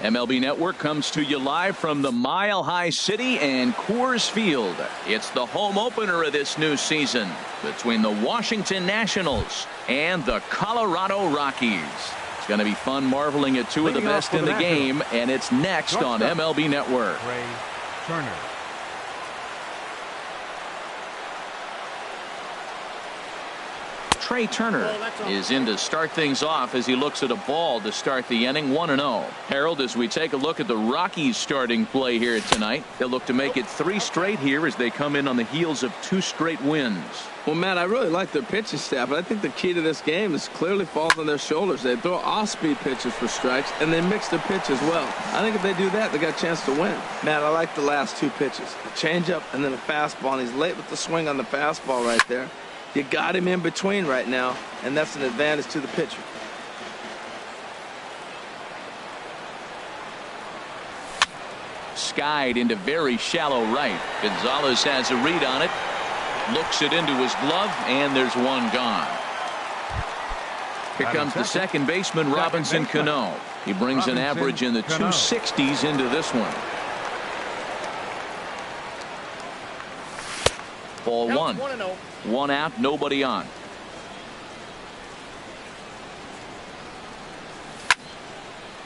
MLB Network comes to you live from the Mile High City and Coors Field. It's the home opener of this new season between the Washington Nationals and the Colorado Rockies. It's going to be fun marveling at two of the best in the game, and it's next on MLB Network. Ray Turner. Trey Turner is in to start things off as he looks at a ball to start the inning. 1-0. Harold, as we take a look at the Rockies starting play here tonight, they'll look to make it 3 straight here as they come in on the heels of 2 straight wins. Well, Matt, I really like their pitching staff, but I think the key to this game is clearly falls on their shoulders. They throw off-speed pitches for strikes, and they mix their pitch as well. I think if they do that, they got a chance to win. Matt, I like the last 2 pitches. A changeup and then a fastball, and he's late with the swing on the fastball right there. You got him in between right now, and that's an advantage to the pitcher. Skied into very shallow right. Gonzalez has a read on it. Looks it into his glove, and there's one gone. Here comes the second baseman, Robinson Cano. He brings an average in the 260s into this one. Ball 1. 1 out, nobody on.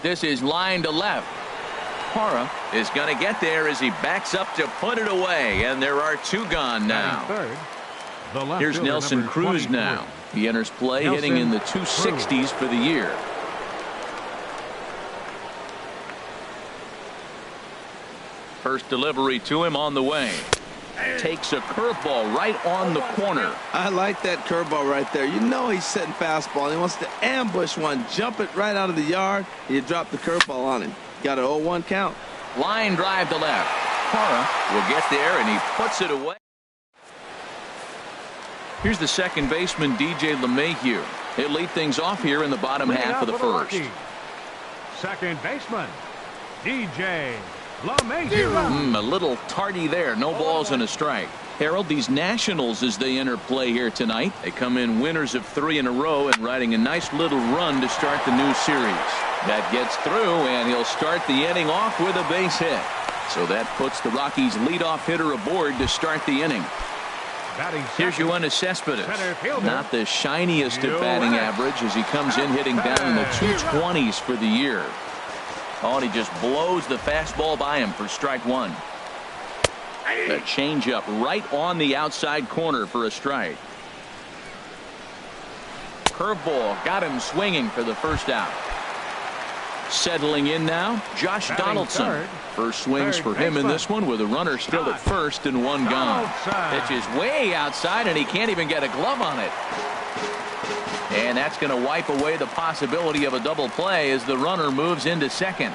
This is line to left. Parra is going to get there as he backs up to put it away, and there are 2 gone now. Here's Nelson Cruz now. He enters play hitting in the 260s for the year. First delivery to him on the way. Takes a curveball right on the corner. I like that curveball right there. You know he's setting fastball. He wants to ambush one, jump it right out of the yard, and you drop the curveball on him. Got an 0-1 count. Line drive to left. Parra will get there, and he puts it away. Here's the second baseman, DJ LeMahieu. He'll lead things off here in the bottom half of the first. Second baseman, DJ LeMahieu. A little tardy there. No balls and a strike. Harold, these Nationals, as they enter play here tonight, they come in winners of 3 in a row and riding a nice little run to start the new series. That gets through, and he'll start the inning off with a base hit. So that puts the Rockies' leadoff hitter aboard to start the inning. Here's Yoenis Cespedes. Not the shiniest of batting average as he comes in hitting down in the 220s for the year. Oh, and he just blows the fastball by him for strike 1. The changeup right on the outside corner for a strike. Curveball got him swinging for the first out. Settling in now, Josh Donaldson. First swings for him in this one with a runner still at first and 1 gone. Pitch is way outside and he can't even get a glove on it. And that's going to wipe away the possibility of a double play as the runner moves into second.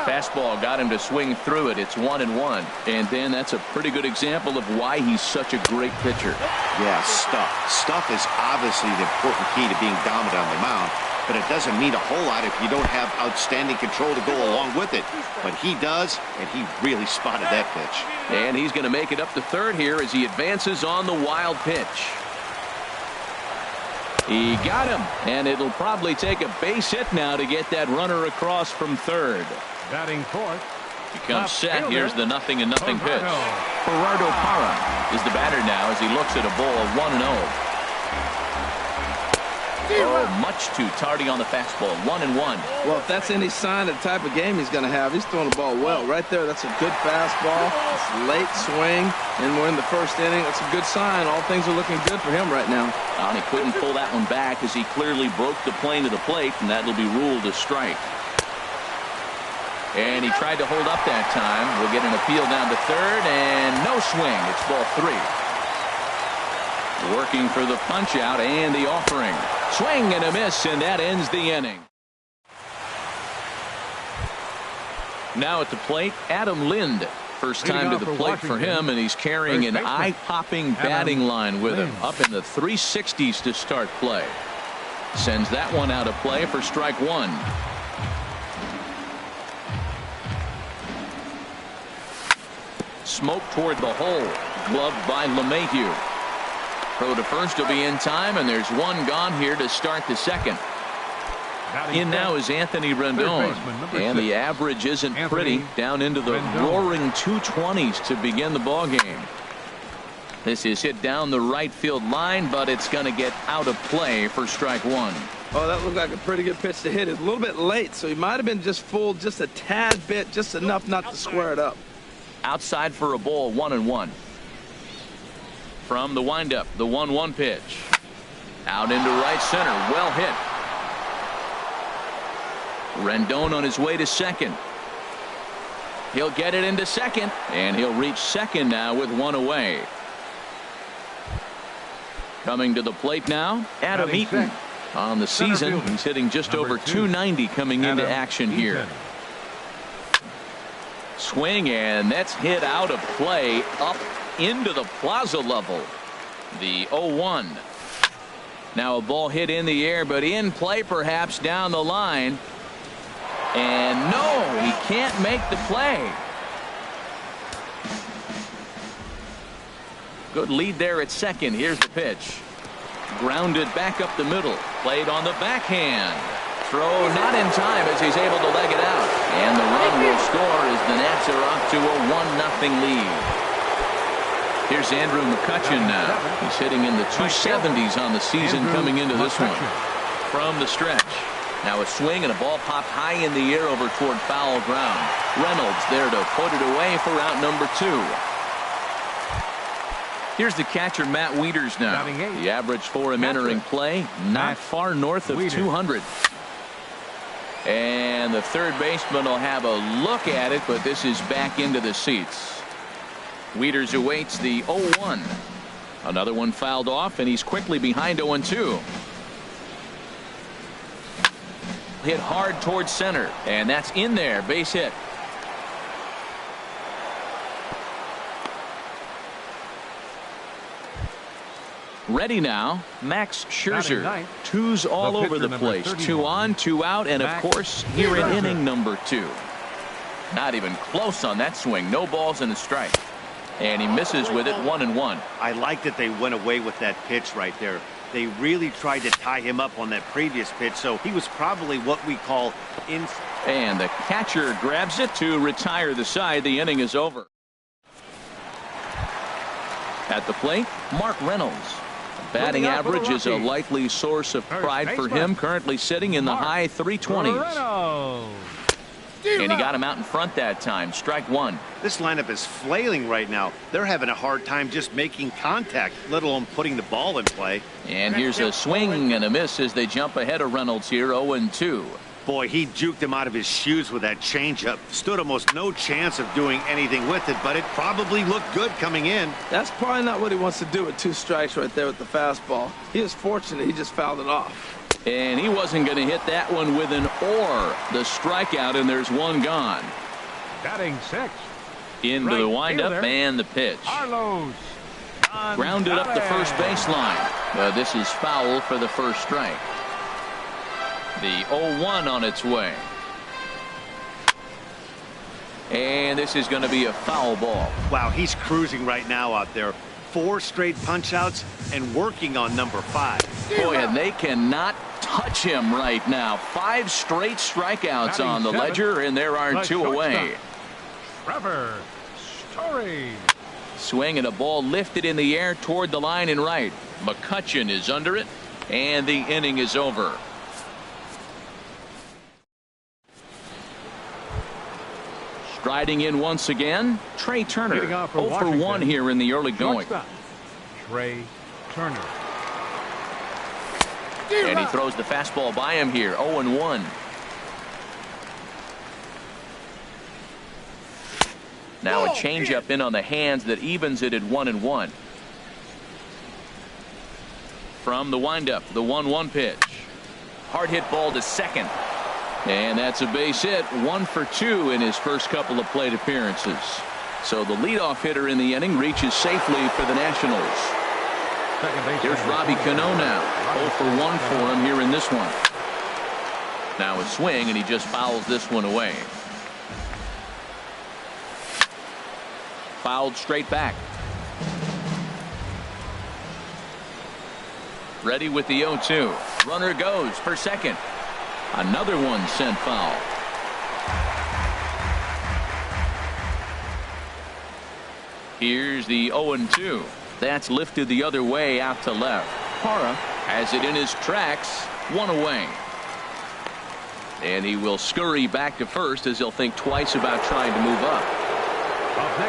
Fastball got him to swing through it. It's 1-1. And then that's a pretty good example of why he's such a great pitcher. Yeah, stuff. Stuff is obviously the important key to being dominant on the mound. But it doesn't mean a whole lot if you don't have outstanding control to go along with it. But he does, and he really spotted that pitch. And he's going to make it up to third here as he advances on the wild pitch. He got him, and it'll probably take a base hit now to get that runner across from third. Batting fourth. He comes set. Here's the 0-0 pitch. Gerardo Parra is the batter now as he looks at a ball 1-0. Oh, much too tardy on the fastball. 1-1. Well, if that's any sign of the type of game he's going to have, he's throwing the ball well. Right there, that's a good fastball. It's a late swing, and we're in the first inning. That's a good sign. All things are looking good for him right now. And he couldn't pull that one back as he clearly broke the plane to the plate, and that'll be ruled a strike. And he tried to hold up that time. We'll get an appeal down to third, and no swing. It's ball 3. Working for the punch out and the offering. Swing and a miss, and that ends the inning. Now at the plate, Adam Lind. First time to the plate for him, and he's carrying an eye-popping batting line with him. Up in the 360s to start play. Sends that one out of play for strike 1. Smoke toward the hole. Gloved by LeMahieu. Throw to first will be in time, and there's 1 gone here to start the second. In now is Anthony Rendon. And the average isn't pretty, down into the roaring 220s to begin the ball game. This is hit down the right field line, but it's going to get out of play for strike one. Oh, that looked like a pretty good pitch to hit. It's a little bit late, so he might have been just fooled just a tad bit, just enough not to square it up. Outside for a ball, 1-1. From the windup, the 1-1 pitch. Out into right center, well hit. Rendon on his way to second. He'll get it into second, and he'll reach second now with one away. Coming to the plate now, Adam Eaton. On the season, he's hitting just over 290 coming into action here. Swing, and that's hit out of play up into the plaza level. The 0-1. Now a ball hit in the air, but in play perhaps down the line. And no, he can't make the play. Good lead there at second. Here's the pitch. Grounded back up the middle. Played on the backhand. Throw not in time as he's able to leg it out. And the run will score as the Nats are off to a 1-0 lead. Here's Andrew McCutchen now. He's hitting in the 270s on the season coming into this one. From the stretch. Now a swing and a ball popped high in the air over toward foul ground. Reynolds there to put it away for out number 2. Here's the catcher, Matt Wieters now. The average for him entering play, not far north of 200. And the third baseman will have a look at it, but this is back into the seats. Wieters awaits the 0-1. Another one fouled off, and he's quickly behind 0-2. Hit hard towards center, and that's in there. Base hit. Ready now, Max Scherzer. Twos all over the place. 2 on, 2 out, and of course, here in inning number 2. Not even close on that swing. No balls and a strike. And he misses with it, 1-1. I like that they went away with that pitch right there. They really tried to tie him up on that previous pitch, so he was probably what we call in. And the catcher grabs it to retire the side. The inning is over. At the plate, Mark Reynolds. Batting average is a likely source of pride for him, currently sitting in the high 320s. And he got him out in front that time. Strike one. This lineup is flailing right now. They're having a hard time just making contact, let alone putting the ball in play. And here's a swing and a miss as they jump ahead of Reynolds here, 0-2. Boy, he juked him out of his shoes with that changeup. Stood almost no chance of doing anything with it, but it probably looked good coming in. That's probably not what he wants to do with 2 strikes right there with the fastball. He was fortunate he just fouled it off. And he wasn't going to hit that one with an or. The strikeout, and there's one gone. Batting 6. Into the windup and the pitch. Grounded up the first baseline. This is foul for the first strike. The 0-1 on its way. And this is going to be a foul ball. Wow, he's cruising right now out there. 4 straight punch outs and working on number 5. Boy, and they cannot touch him right now. 5 straight strikeouts on the ledger, and there are 2 away. Trevor Story. Swing and a ball lifted in the air toward the line and right. McCutchen is under it, and the inning is over. Striding in once again, Trey Turner. 0 for 1 here in the early going. Trey Turner. And he throws the fastball by him here, 0-1. Now a changeup in on the hands that evens it at 1-1. From the windup, the 1-1 pitch. Hard hit ball to second. And that's a base hit, 1 for 2 in his first couple of plate appearances. So the leadoff hitter in the inning reaches safely for the Nationals. Here's Robbie Cano now. 0 for 1 for him here in this one. Now a swing, and he just fouls this one away. Fouled straight back. Ready with the 0-2. Runner goes for second. Another one sent foul. Here's the 0-2. That's lifted the other way out to left. Parra has it in his tracks. One away. And he will scurry back to first as he'll think twice about trying to move up.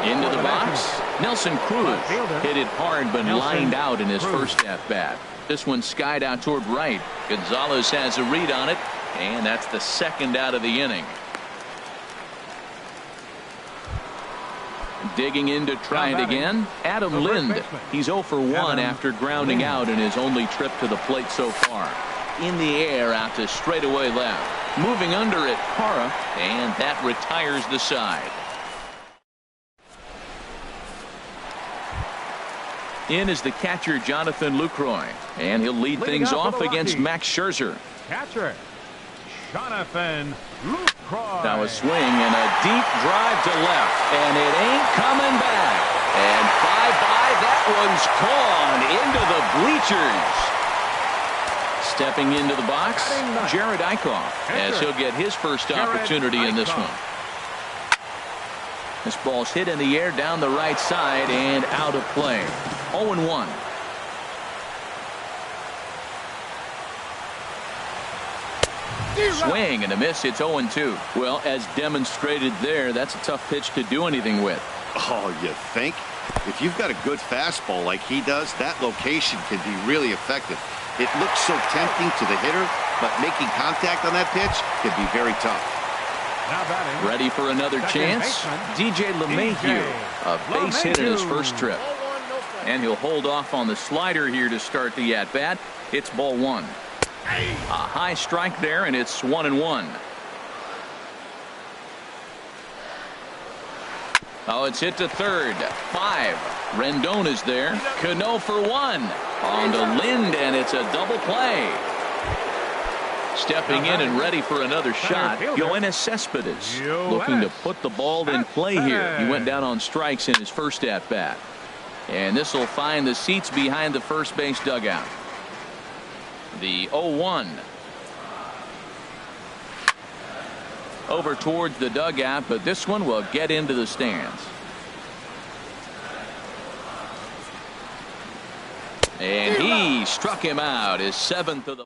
Into the box. Nelson Cruz hit it hard but lined out in his first at-bat. This one skied out toward right. Gonzalez has a read on it, and that's the second out of the inning. Digging in to try it again, Adam Lind. He's 0 for 1 after grounding out in his only trip to the plate so far. In the air out to straightaway left. Moving under it, Parra, and that retires the side. In is the catcher, Jonathan Lucroy, and he'll lead things off against Max Scherzer. Catcher, Jonathan Lucroy. Now a swing and a deep drive to left, and it ain't coming back. And bye-bye, that one's gone into the bleachers. Stepping into the box, Jared Eichhoff, as he'll get his first opportunity in this one. This ball's hit in the air down the right side and out of play. 0-1. Swing and a miss. It's 0-2. Well, as demonstrated there, that's a tough pitch to do anything with. Oh, you think? If you've got a good fastball like he does, that location can be really effective. It looks so tempting to the hitter, but making contact on that pitch can be very tough. Ready for another chance? DJ LeMahieu, a base hit in his first trip. And he'll hold off on the slider here to start the at-bat. It's ball one. A high strike there, and it's 1-1. Oh, it's hit to third. 5. Rendon is there. Cano for 1. On to Lind, and it's a double play. Stepping in and ready for another shot, Yoenis Cespedes, looking to put the ball in play here. He went down on strikes in his first at-bat. And this will find the seats behind the first base dugout. The 0-1. Over towards the dugout, but this one will get into the stands. And he struck him out, his 7th of the.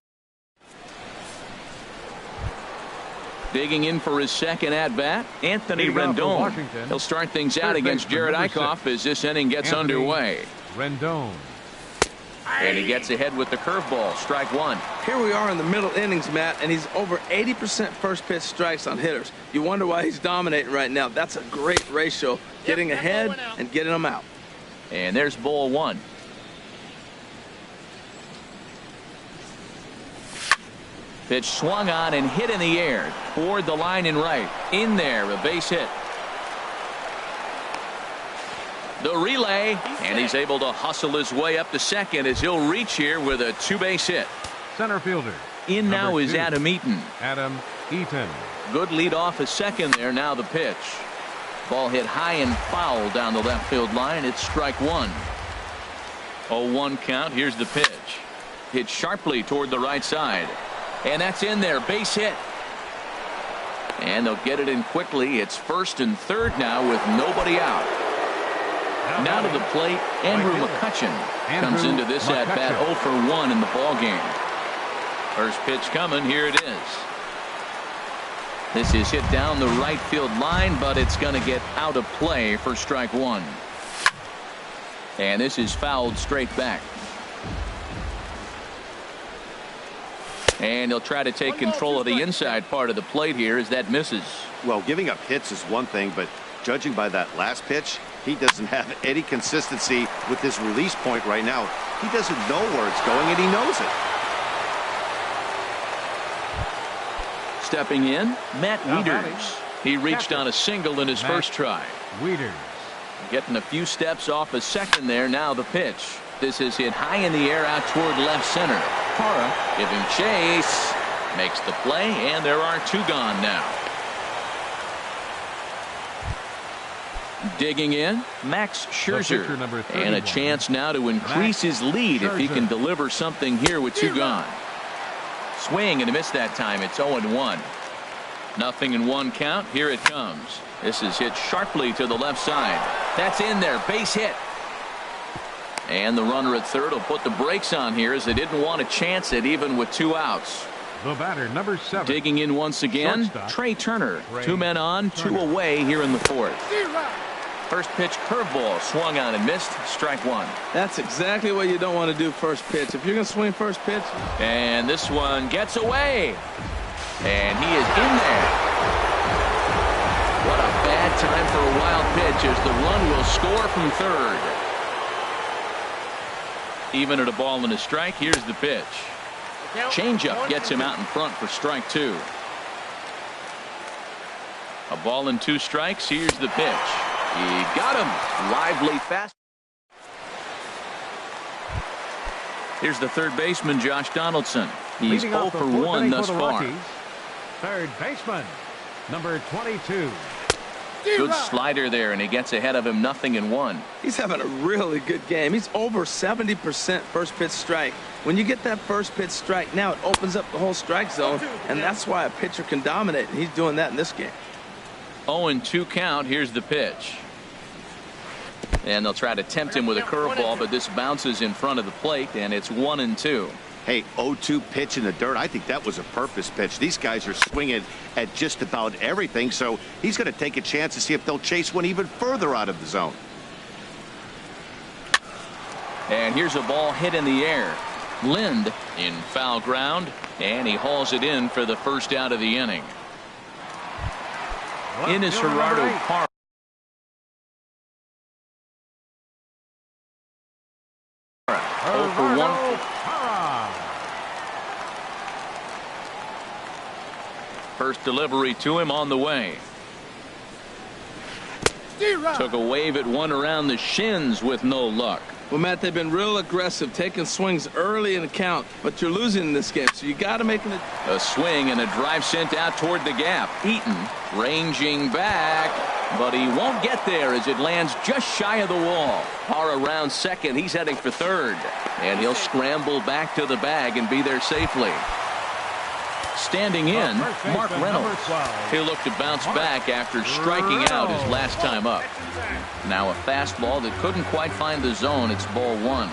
Digging in for his second at-bat, Anthony Rendon. He'll start things out against Jared Eichhoff as this inning gets underway. Rendon. And he gets ahead with the curveball. Strike one. Here we are in the middle innings, Matt, and he's over 80% first pitch strikes on hitters. You wonder why he's dominating right now. That's a great ratio, getting ahead and getting them out. And there's ball one. Pitch swung on and hit in the air toward the line and right. In there, a base hit. The relay, and he's able to hustle his way up to second as he'll reach here with a 2-base hit. Center fielder. In now is Adam Eaton. Adam Eaton. Good lead off a second there. Now the pitch. Ball hit high and foul down the left field line. It's strike one. 0-1 count. Here's the pitch. Hit sharply toward the right side. And that's in there. Base hit. And they'll get it in quickly. It's first and third now with nobody out. Now to the plate, Andrew McCutchen comes into this at-bat 0 for 1 in the ballgame. First pitch coming. Here it is. This is hit down the right field line, but it's going to get out of play for strike one. And this is fouled straight back. And he'll try to take control of the inside part of the plate here as that misses. Well, giving up hits is one thing, but judging by that last pitch, he doesn't have any consistency with his release point right now. He doesn't know where it's going, and he knows it. Stepping in, Matt Wieters. He reached on a single in his first try. Wieters. Getting a few steps off a second there. Now the pitch. This is hit high in the air out toward left center. Parra giving chase. Makes the play, and there are two gone now. Digging in, Max Scherzer. And a chance now to increase his lead if he can deliver something here with two gone. Swing and a miss that time. It's 0-1. 0-1 count. Here it comes. This is hit sharply to the left side. That's in there. Base hit. And the runner at third will put the brakes on here as they didn't want to chance it even with 2 outs. The batter, number 7. Digging in once again, Shortstop, Trey Turner. Trey 2 men on, 2 Turner. away here in the 4th. First pitch curveball swung on and missed. Strike 1. That's exactly what you don't want to do first pitch. If you're going to swing first pitch. And this one gets away. And he is in there. What a bad time for a wild pitch as the run will score from third. Even at a ball and a strike, here's the pitch. Changeup gets him out in front for strike 2. A ball and 2 strikes. Here's the pitch. He got him. Lively fast. Here's the third baseman, Josh Donaldson. He's Leading 0 off the for fourth 1 inning thus for the far. Rockies, third baseman, number 22. Good slider there, and he gets ahead of him. 0-1. He's having a really good game. He's over 70% first pitch strike. When you get that first pitch strike, now it opens up the whole strike zone, and that's why a pitcher can dominate. And he's doing that in this game. 0-2 count. Here's the pitch. And they'll try to tempt him with a curveball, but this bounces in front of the plate, and it's 1-2. Hey, 0-2 pitch in the dirt. I think that was a purpose pitch. These guys are swinging at just about everything, so he's going to take a chance to see if they'll chase one even further out of the zone. And here's a ball hit in the air. Lind in foul ground, and he hauls it in for the first out of the inning. In is Gerardo Parra. Gerardo Parra. First delivery to him on the way. Took a wave at one around the shins with no luck. Well, Matt, they've been real aggressive, taking swings early in the count, but you're losing in this game, so you got to make it. A swing and a drive sent out toward the gap. Eaton ranging back, but he won't get there as it lands just shy of the wall. Parra around second. He's heading for third, and he'll scramble back to the bag and be there safely. Standing in, Mark Reynolds. He'll look to bounce back after striking out his last time up. Now a fastball that couldn't quite find the zone. It's ball 1.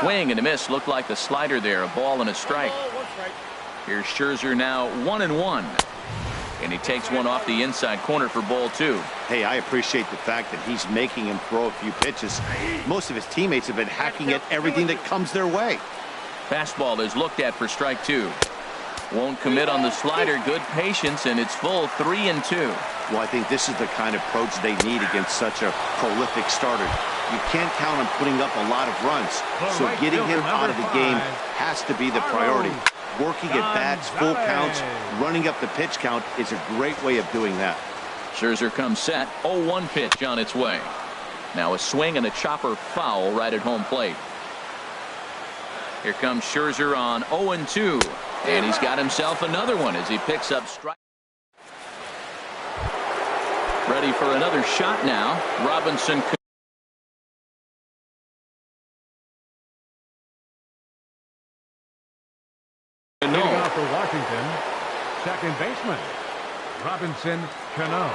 Swing and a miss. Looked like the slider there. A ball and a strike. Here's Scherzer now 1-1. And he takes one off the inside corner for ball 2. Hey, I appreciate the fact that he's making him throw a few pitches. Most of his teammates have been hacking at everything that comes their way. Fastball is looked at for strike 2. Won't commit on the slider. Good patience, and it's full 3-2. Well, I think this is the kind of approach they need against such a prolific starter. You can't count on putting up a lot of runs, so getting him out of the game has to be the priority. Working at bats, full counts, running up the pitch count is a great way of doing that. Scherzer comes set. 0-1 pitch on its way. Now a swing and a chopper foul right at home plate. Here comes Scherzer on 0-2. And he's got himself another one as he picks up strike. Ready for another shot now. Robinson. Leading off for Washington, second baseman, Robinson Cano.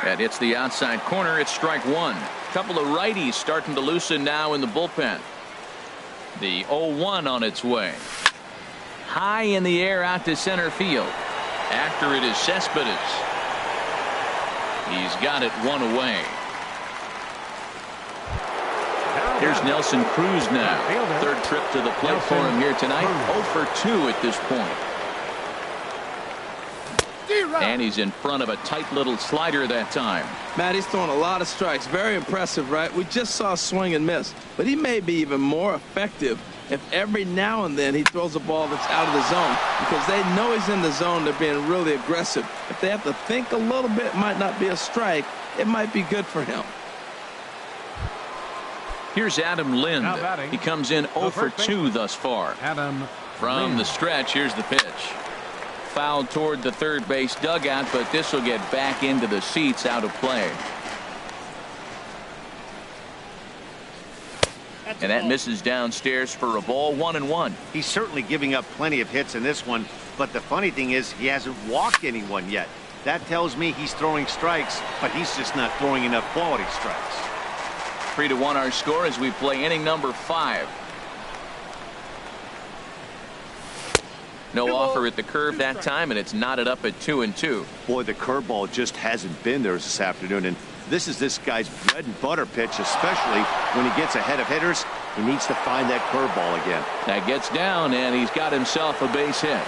That hits the outside corner. It's strike 1. Couple of righties starting to loosen now in the bullpen. The 0-1 on its way. High in the air out to center field. After it is Cespedes. He's got it 1 away. Here's Nelson Cruz now. Third trip to the plate for him here tonight. 0 for 2 at this point. And he's in front of a tight little slider that time. Matt, he's throwing a lot of strikes. Very impressive, right? We just saw a swing and miss, but he may be even more effective if every now and then he throws a ball that's out of the zone, because they know he's in the zone. They're being really aggressive. If they have to think a little bit, it might not be a strike. It might be good for him. Here's Adam Lind. He comes in 0 for 2 thus far. Adam From Lind. the stretch, here's the pitch. Fouled toward the third base dugout, but this will get back into the seats, out of play. And that misses downstairs for a ball, 1-1. He's certainly giving up plenty of hits in this one, but the funny thing is he hasn't walked anyone yet. That tells me he's throwing strikes, but he's just not throwing enough quality strikes. 3-1 our score as we play inning number 5. No offer at the curve that time, and it's knotted up at 2-2. Boy, the curveball just hasn't been there this afternoon, and this is this guy's bread and butter pitch, especially when he gets ahead of hitters. He needs to find that curveball again. That gets down, and he's got himself a base hit.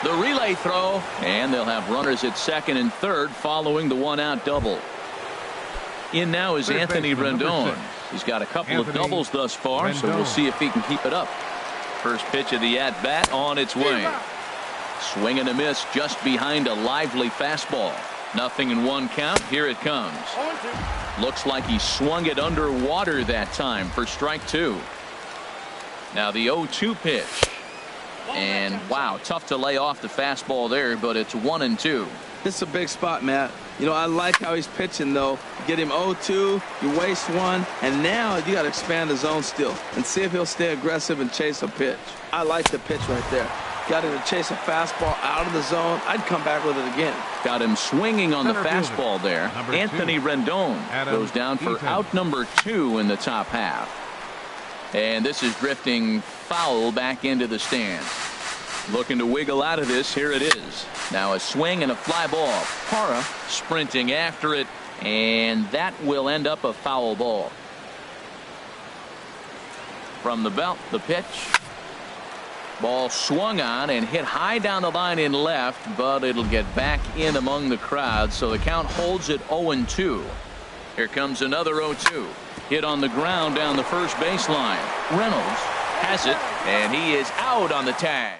The relay throw, and they'll have runners at second and third following the one-out double. In now is Anthony Rendon. He's got a couple of doubles thus far, so we'll see if he can keep it up. First pitch of the at-bat on its way. Swing and a miss just behind a lively fastball. 0-1 count. Here it comes. Looks like he swung it underwater that time for strike 2. Now the 0-2 pitch. And wow, tough to lay off the fastball there, but it's 1-2. This is a big spot, Matt. You know, I like how he's pitching, though. Get him 0-2, you waste one, and now you got to expand the zone still and see if he'll stay aggressive and chase a pitch. I like the pitch right there. Got him to chase a fastball out of the zone. I'd come back with it again. Got him swinging on the fastball there. Anthony Rendon goes down for out number 2 in the top half. And this is drifting foul back into the stands. Looking to wiggle out of this. Here it is. Now a swing and a fly ball. Parra sprinting after it, and that will end up a foul ball. From the belt, the pitch. Ball swung on and hit high down the line in left, but it'll get back in among the crowd, so the count holds at 0-2. Here comes another 0-2. Hit on the ground down the first baseline. Reynolds has it, and he is out on the tag.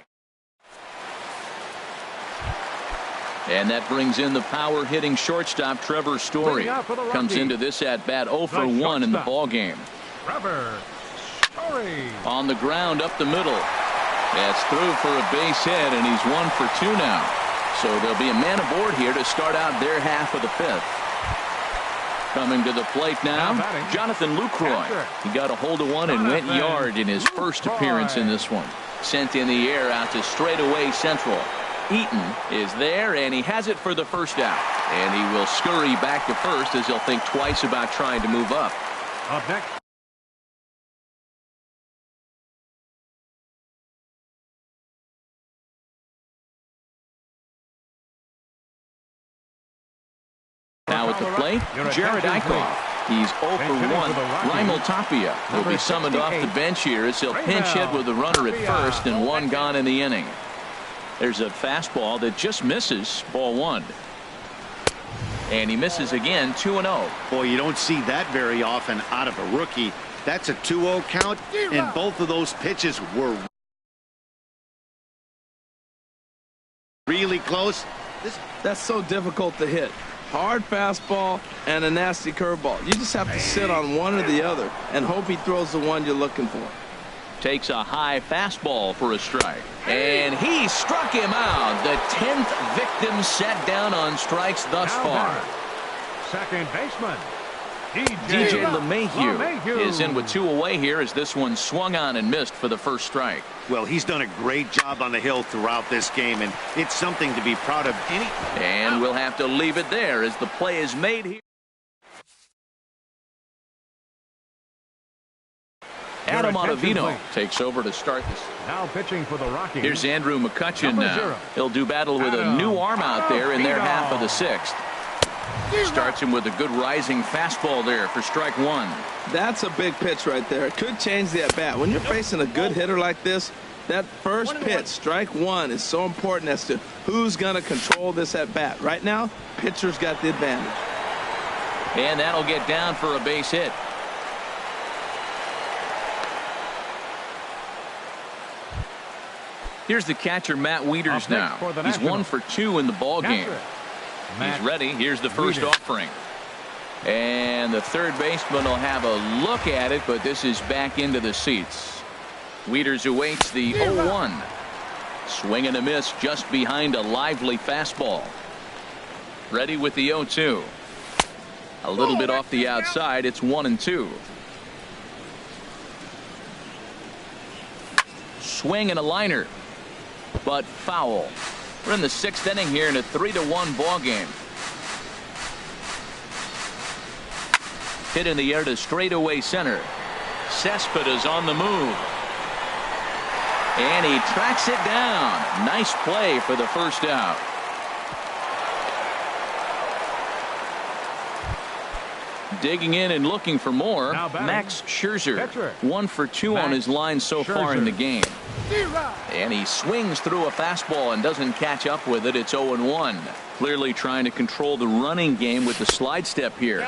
And that brings in the power hitting shortstop Trevor Story. Comes into this at bat 0 for 1 in the ball game. Trevor Story. On the ground up the middle. That's through for a base hit, and he's 1 for 2 now. So there'll be a man aboard here to start out their half of the 5th. Coming to the plate now, Jonathan Lucroy. He got a hold of one and went yard in his first appearance in this one. Sent in the air out to straightaway central. Eaton is there, and he has it for the first out. And he will scurry back to first as he'll think twice about trying to move up. Up next. Now at the plate, Jared Eichhoff. He's 0 for 1. Raimel Tapia will be summoned off the bench here as he'll pinch hit with a runner at first and 1 gone in the inning. There's a fastball that just misses, ball 1. And he misses again, 2-0. Boy, you don't see that very often out of a rookie. That's a 2-0 count, and both of those pitches were really close. That's so difficult to hit. Hard fastball and a nasty curveball. You just have to sit on one or the other and hope he throws the one you're looking for. Takes a high fastball for a strike. And he struck him out. The 10th victim set down on strikes thus far. Second baseman, DJ LeMahieu is in with 2 away here as this one swung on and missed for the first strike. Well, he's done a great job on the hill throughout this game, and it's something to be proud of. And we'll have to leave it there as the play is made here. Adam Ottavino takes over to start this. Now pitching for the Rockies. Here's Andrew McCutchen now. He'll do battle with a new arm out there in their half of the 6th. Starts him with a good rising fastball there for strike 1. That's a big pitch right there. It could change the at-bat. When you're facing a good hitter like this, that first pitch, strike 1, is so important as to who's going to control this at-bat. Right now, pitcher's got the advantage. And that'll get down for a base hit. Here's the catcher, Matt Wieters now. He's 1 for 2 in the ball game. He's ready. Here's the first offering. And the third baseman will have a look at it, but this is back into the seats. Wieters awaits the 0-1. Swing and a miss just behind a lively fastball. Ready with the 0-2. A little bit off the outside. It's 1-2. swing and a liner, but foul. We're in the 6th inning here in a 3-1 ball game. Hit in the air to straightaway center. Cespedes on the move. And he tracks it down. Nice play for the first out. Digging in and looking for more, Max Scherzer. 1 for 2 on his line so far in the game. And he swings through a fastball and doesn't catch up with it. It's 0-1. Clearly trying to control the running game with the slide step here.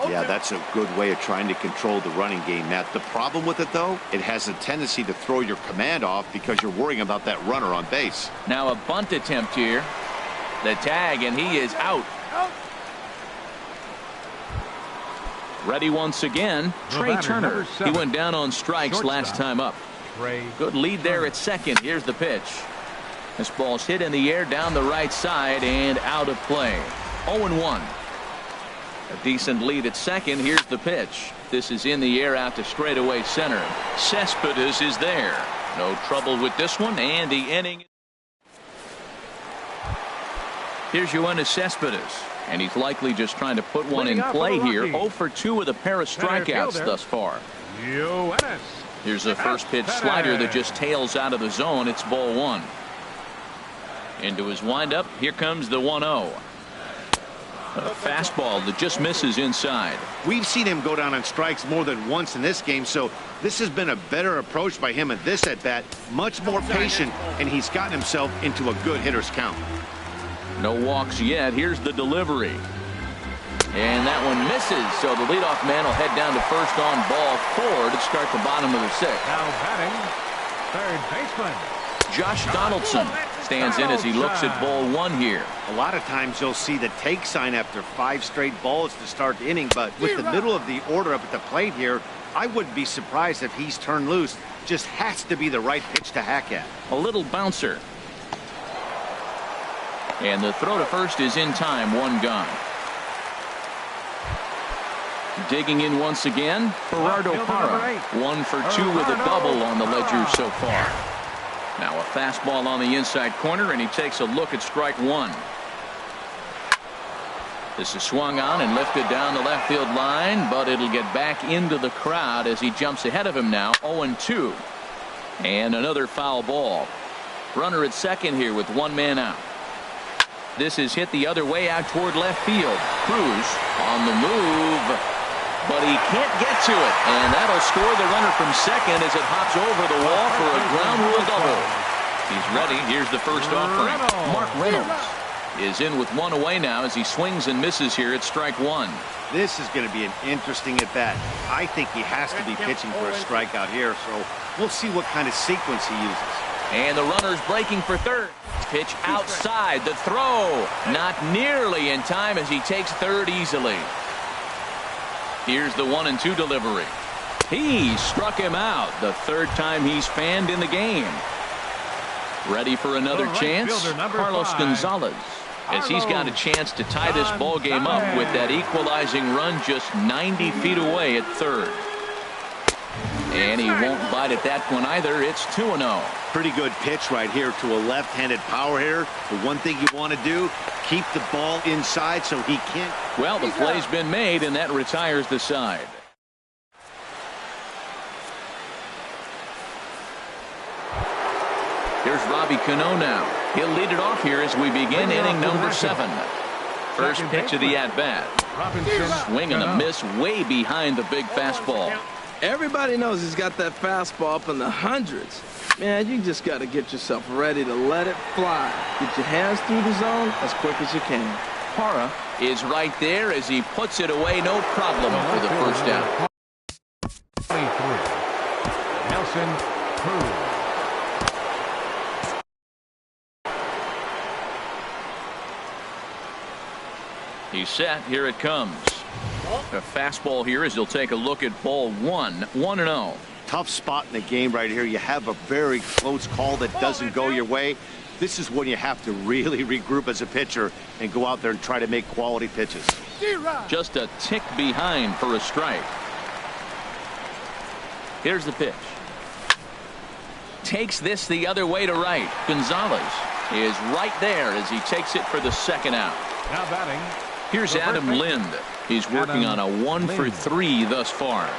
Yeah, that's a good way of trying to control the running game, Matt. The problem with it, though, it has a tendency to throw your command off because you're worrying about that runner on base. Now a bunt attempt here. The tag, and he is out. Ready once again, Trey Turner. He went down on strikes last time up. Good lead there at second. Here's the pitch. This ball's hit in the air down the right side and out of play. 0-1. A decent lead at second. Here's the pitch. This is in the air out to straightaway center. Cespedes is there. No trouble with this one, and the inning. Here's Yoenis Cespedes, and he's likely just trying to put one in play here. 0 for 2 with a pair of strikeouts thus far. Here's a first pitch slider that just tails out of the zone. It's ball 1. Into his windup. Here comes the 1-0. A fastball that just misses inside. We've seen him go down on strikes more than once in this game, so this has been a better approach by him at this at-bat. Much more patient, and he's gotten himself into a good hitter's count. No walks yet. Here's the delivery. And that one misses, so the leadoff man will head down to first on ball 4 to start the bottom of the 6th. Now batting, third baseman Josh Donaldson stands in as he looks at ball 1 here. A lot of times you'll see the take sign after 5 straight balls to start the inning, but with the middle of the order up at the plate here, I wouldn't be surprised if he's turned loose. Just has to be the right pitch to hack at. A little bouncer. And the throw to first is in time. 1 gone. Digging in once again, Gerardo Parra. 1 for 2 with a double on the ledger so far. Now a fastball on the inside corner, and he takes a look at strike 1. This is swung on and lifted down the left field line, but it'll get back into the crowd as he jumps ahead of him now. 0-2. And another foul ball. Runner at second here with 1 man out. This is hit the other way out toward left field. Cruz on the move, but he can't get to it, and that'll score the runner from second as it hops over the wall for a ground rule double. He's ready. Here's the first offering. Mark Reynolds is in with 1 away now as he swings and misses here at strike 1. This is going to be an interesting at bat. I think he has to be pitching for a strikeout here, so we'll see what kind of sequence he uses. And the runner's breaking for third. Pitch outside. The throw not nearly in time as he takes third easily. Here's the 1-2 delivery. He struck him out. The 3rd time he's fanned in the game. Ready for another chance? Carlos Gonzalez, as he's got a chance to tie this ball game up with that equalizing run just 90 feet away at third. And he won't bite at that one either. It's 2-0. Pretty good pitch right here to a left-handed power hitter. The one thing you want to do, keep the ball inside so he can't. Well, the play's been made, and that retires the side. Here's Robbie Cano now. He'll lead it off here as we begin inning number 7. First pitch of the at-bat. Swing and a miss way behind the big fastball. Everybody knows he's got that fastball up in the hundreds. Man, you just got to get yourself ready to let it fly. Get your hands through the zone as quick as you can. Parra is right there as he puts it away. No problem for the first down. 23. Nelson Cruz. He's set. Here it comes. A fastball here as he'll take a look at ball 1. 1-0. Tough spot in the game right here. You have a very close call that doesn't go your way. This is when you have to really regroup as a pitcher and go out there and try to make quality pitches. Just a tick behind for a strike. Here's the pitch. takes this the other way to right. Gonzalez is right there as he takes it for the second out. Now batting. Here's Adam Lind. He's working on a 1 for 3 thus far.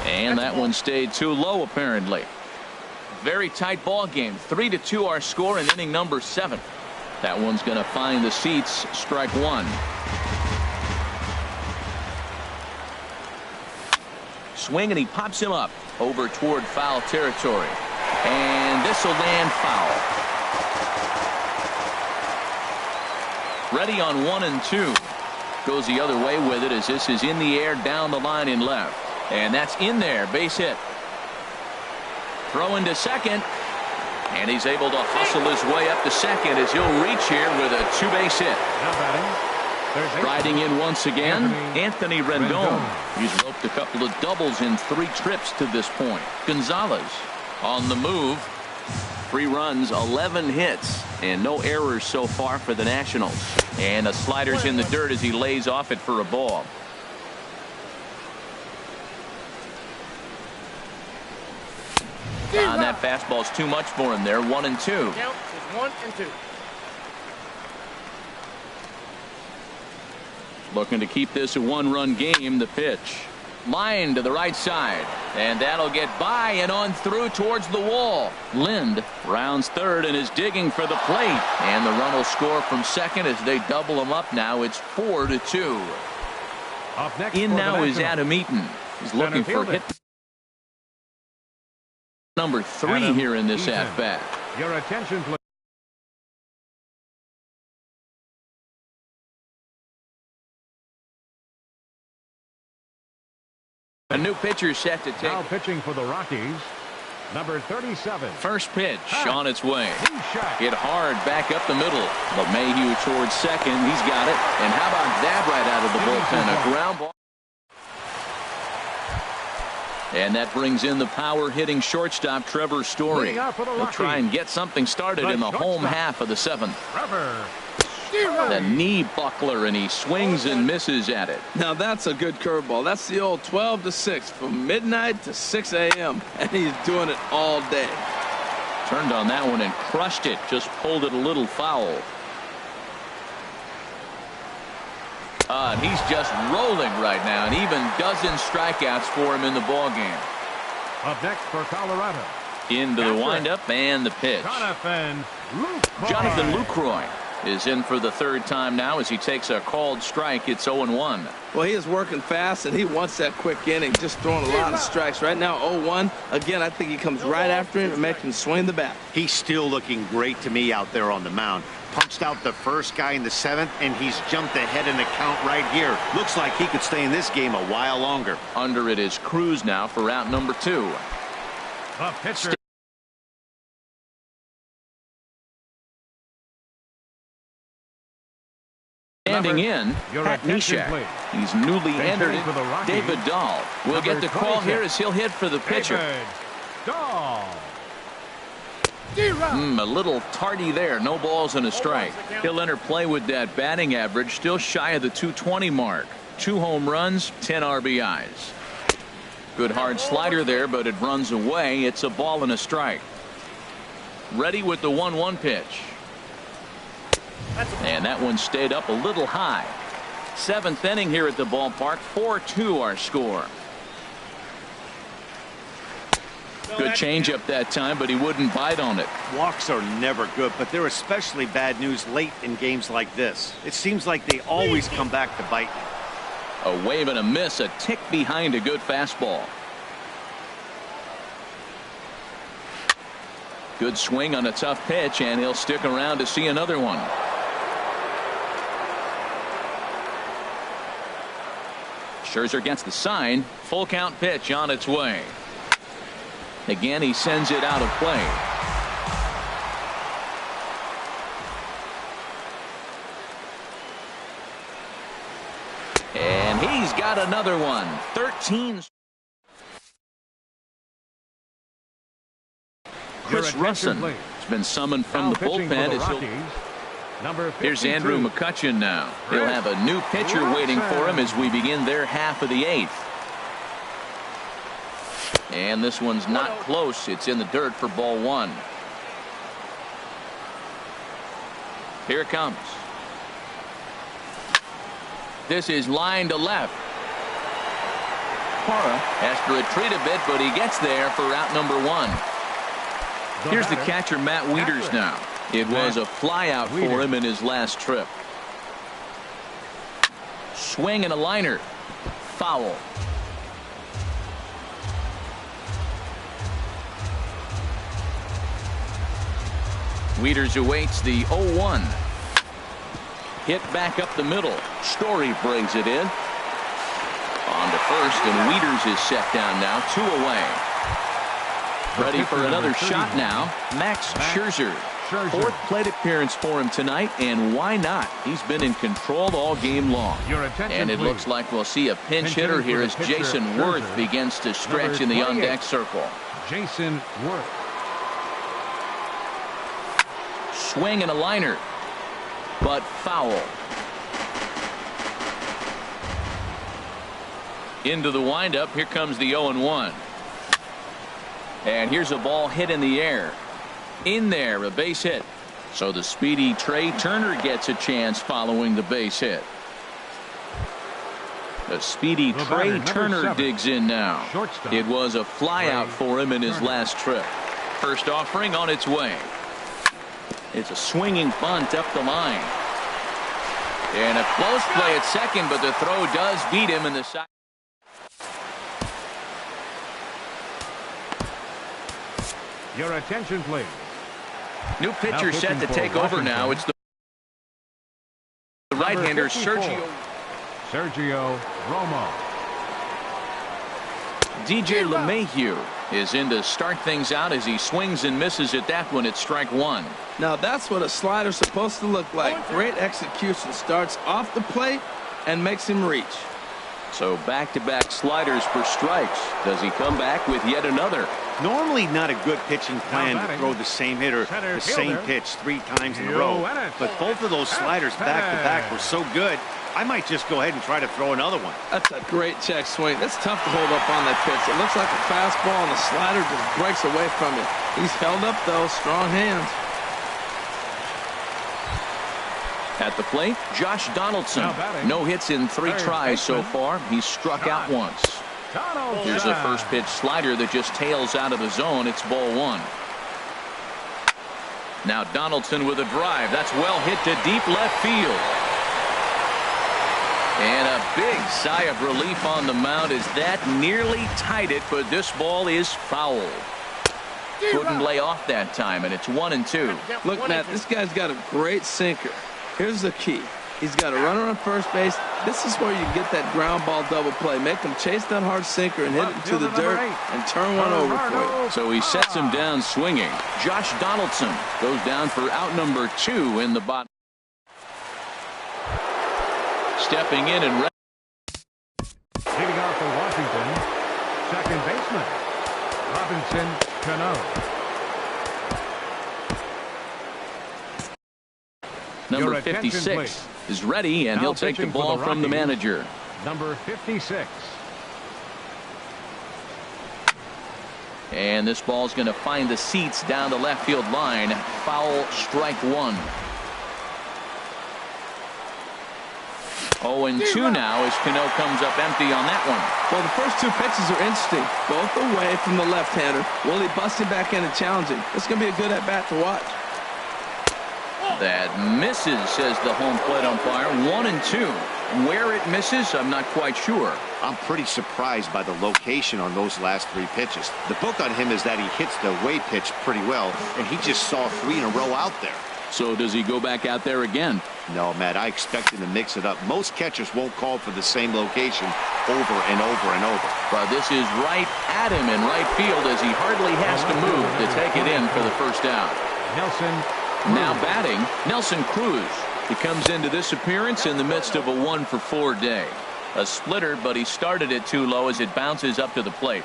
And that one stayed too low, apparently. Very tight ball game. 3-2 our score in inning number 7. That one's going to find the seats. Strike one. Swing, and he pops him up over toward foul territory. And this will land foul. Ready on 1 and 2. Goes the other way with it as this is in the air down the line in left. And that's in there. Base hit. Throw into second. And he's able to hustle his way up to second as he'll reach here with a 2-base hit. Now batting. Riding in once again, Anthony Rendon. He's roped a couple of doubles in 3 trips to this point. Gonzalez on the move. 3 runs, 11 hits, and no errors so far for the Nationals. And the slider's in the dirt as he lays off it for a ball. And that fastball's too much for him there. 1 and 2. Count is 1 and 2. Looking to keep this a 1-run game. The pitch. Line to the right side. And that'll get by and on through towards the wall. Lind rounds third and is digging for the plate. And the run will score from second as they double him up now. It's 4-2. Up next In for now the is Nationals. Adam Eaton. He's looking for hit number 3 Adam here in this Eaton. at-bat. Your attention, please. A new pitcher set to take. Now pitching for the Rockies, number 37. First pitch on its way. He shot. Hit hard back up the middle. LeMahieu towards second. He's got it. And how about that right out of the bullpen? A ground ball. And that brings in the power-hitting shortstop, Trevor Story. He'll try and get something started in the home half of the 7th. Trevor. The knee buckler, and he swings and misses at it. Now that's a good curveball. That's the old 12-6 from midnight to 6 a.m. and he's doing it all day. Turned on that one and crushed it. Just pulled it a little foul. And he's just rolling right now, and even dozen strikeouts for him in the ball game. Up next for Colorado, Into the windup and the pitch. Jonathan Lucroy is in for the 3rd time now as he takes a called strike. It's 0-1. Well, he is working fast, and he wants that quick inning, just throwing a lot of strikes. Right now, 0-1. Again, I think he comes right after him and makes him swing the bat. He's still looking great to me out there on the mound. Punched out the first guy in the 7th, and he's jumped ahead in the count right here. Looks like he could stay in this game a while longer. Under it is Cruz now for out number 2. The pitcher. Standing in, Your Pat attention, Neshek. please. He's newly Base entered hitting for the Rockies, David Dahl. We'll number get the call 26. here as he'll hit for the pitcher. David Dahl. A little tardy there. No balls and a strike. He'll enter play with that batting average still shy of the 220 mark. 2 home runs, 10 RBIs. Good hard slider there, but it runs away. It's a ball and a strike. Ready with the 1-1 pitch. And that one stayed up a little high. 7th inning here at the ballpark. 4-2 our score. Good changeup that time, but he wouldn't bite on it. Walks are never good, but they're especially bad news late in games like this. It seems like they always come back to bite me. A wave and a miss, a tick behind a good fastball. Good swing on a tough pitch, and he'll stick around to see another one. Scherzer gets the sign. Full count pitch on its way. Again, he sends it out of play. And he's got another one. 13. Chris Russin has been summoned from the bullpen. Here's Andrew McCutchen now. He'll have a new pitcher waiting for him as we begin their half of the 8th. And this one's not close. It's in the dirt for ball one. Here it comes. This is line to left. Parra has to retreat a bit, but he gets there for out number one. Here's the catcher, Matt Wieters now. It was a fly out for him in his last trip. Swing and a liner. Foul. Wieters awaits the 0-1. Hit back up the middle. Story brings it in. On to first, and Wieters is set down now, 2 away. Ready for another shot now, Max Scherzer. Fourth plate appearance for him tonight, and why not? He's been in control all game long. And it looks like we'll see a pinch hitter here as Jason Worth begins to stretch in the on-deck circle. Jason Worth. Swing and a liner, but foul. Into the windup. Here comes the 0-1. And here's a ball hit in the air. In there, a base hit. So the speedy Trey Turner gets a chance following the base hit. The speedy Trey Turner digs in now. It was a flyout for him in his last trip. First offering on its way. It's a swinging bunt up the line. And a close play at second, but the throw does beat him in the side. Your attention, please. New pitcher set to take over now. It's the right-hander Sergio Romo. DJ LeMahieu is in to start things out as he swings and misses at that one at strike one. Now that's what a slider's supposed to look like. Great execution. Starts off the plate and makes him reach. So back-to-back sliders for strikes. Does he come back with yet another? Normally not a good pitching plan to throw the same hitter the same pitch 3 times in a row. But both of those sliders back-to-back were so good, I might just go ahead and try to throw another one. That's a great check swing. That's tough to hold up on that pitch. It looks like a fastball, and the slider just breaks away from it. He's held up, though. Strong hands. At the plate, Josh Donaldson. No hits in 3 tries so far. He's struck out once. Here's a first pitch slider that just tails out of the zone. It's ball one. Now Donaldson with a drive. That's well hit to deep left field. And a big sigh of relief on the mound as that nearly tied it, but this ball is foul. Couldn't lay off that time, and it's 1-2. Look, Matt, this guy's got a great sinker. Here's the key. He's got a runner on first base. This is where you get that ground ball double play. Make him chase that hard sinker and hit it into the dirt and turn one over for you. So he sets him down swinging. Josh Donaldson goes down for out number 2 in the bottom. Stepping in and leading off for Washington, second baseman Robinson Cano. Number 56 is ready, and he'll take the ball from the manager. Number 56. And this ball's going to find the seats down the left field line. Foul, strike one. 0-2 now as Cano comes up empty on that one. Well, the first 2 pitches are interesting. Both away from the left-hander. Will he bust it back in and challenge him? It's going to be a good at-bat to watch. That misses, says the home plate umpire. 1-2. Where it misses, I'm not quite sure. I'm pretty surprised by the location on those last 3 pitches. The book on him is that he hits the away pitch pretty well, and he just saw 3 in a row out there. So does he go back out there again? No, Matt, I expect him to mix it up. Most catchers won't call for the same location over and over and over. But this is right at him in right field as he hardly has to move to take it in for the first out. Now batting, Nelson Cruz. He comes into this appearance in the midst of a 1-for-4 day. A splitter, but he started it too low as it bounces up to the plate.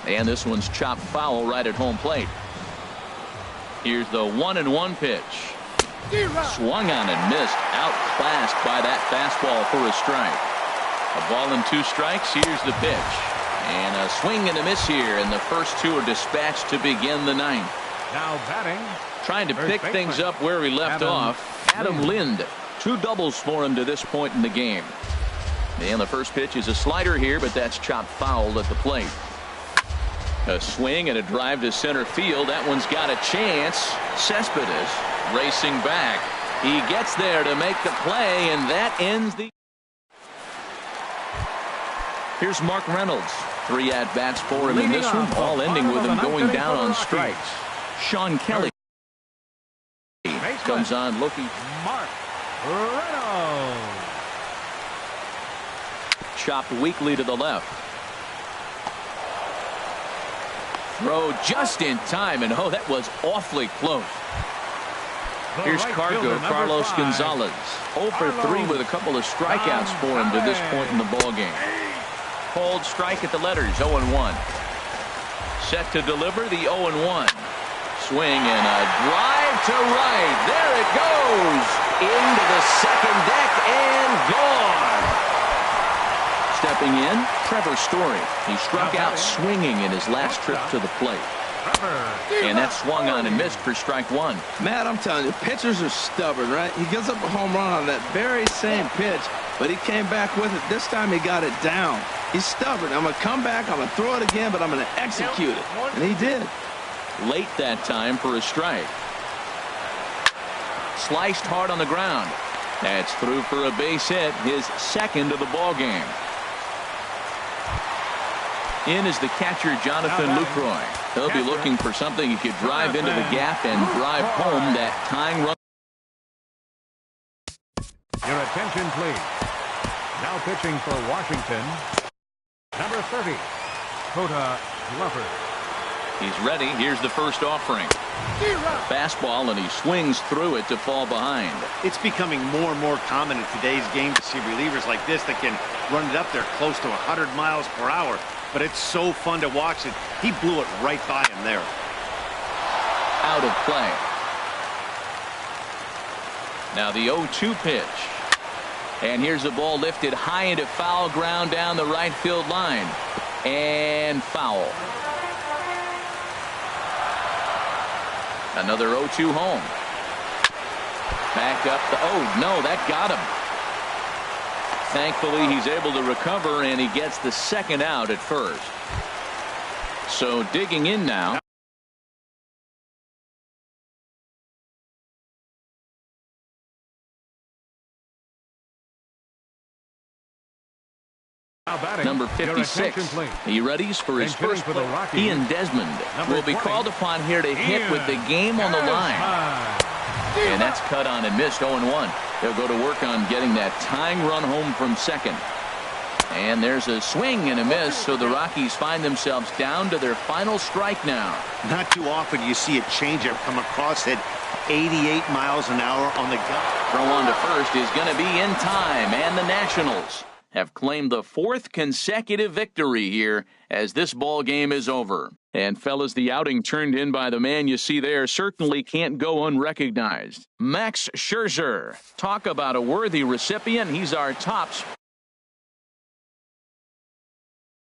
And this one's chopped foul right at home plate. Here's the 1-1 pitch. Swung on and missed. Outclassed by that fastball for a strike. A ball and 2 strikes. Here's the pitch. And a swing and a miss here, and the first two are dispatched to begin the ninth. Now batting. Trying to pick things up where he left off. Adam Lind. 2 doubles for him to this point in the game. And the first pitch is a slider here, but that's chopped foul at the plate. A swing and a drive to center field. That one's got a chance. Cespedes racing back. He gets there to make the play, and that ends the... Here's Mark Reynolds. 3 at-bats for him in this one, all ending with him going down on strikes. Sean Kelly comes on looking. Mark Reynolds. Chopped weakly to the left. Throw just in time, and oh, that was awfully close. Here's Cargo, Carlos Gonzalez. 0 for 3 with a couple of strikeouts for him to this point in the ballgame. Called strike at the letters, 0-1. Set to deliver the 0-1. Swing and a drive to right. There it goes. Into the second deck and gone. Stepping in, Trevor Story. He struck out swinging in his last trip to the plate. And that swung on and missed for strike 1. Matt, I'm telling you, pitchers are stubborn, right? He gives up a home run on that very same pitch, but he came back with it. This time he got it down. He's stubborn. I'm going to come back, I'm going to throw it again, but I'm going to execute it. And he did. Late that time for a strike. Sliced hard on the ground. That's through for a base hit, his second of the ball game. In is the catcher, Jonathan Lucroy. He'll be looking for something he could drive into the gap and drive home that tying run. Your attention, please. Now pitching for Washington, number 30, Kota Glover. He's ready. Here's the first offering. Fastball, and he swings through it to fall behind. It's becoming more and more common in today's game to see relievers like this that can run it up there close to 100 miles per hour. But it's so fun to watch it. He blew it right by him there. Out of play. Now the 0-2 pitch. And here's the ball lifted high into foul ground down the right field line. And foul. Another 0-2 home. Back up the... Oh, no, that got him. Thankfully, he's able to recover, and he gets the second out at first. So digging in now. Number 56. He readies for his first play. Ian Desmond will be called upon here to hit with the game on the line. And that's cut on and missed. 0-1. They'll go to work on getting that tying run home from second. And there's a swing and a miss, so the Rockies find themselves down to their final strike now. Not too often you see a changeup come across at 88 miles an hour on the gun. Throw on to first is going to be in time, and the Nationals have claimed the 4th consecutive victory here as this ball game is over. And fellas, the outing turned in by the man you see there certainly can't go unrecognized. Max Scherzer. Talk about a worthy recipient. He's our top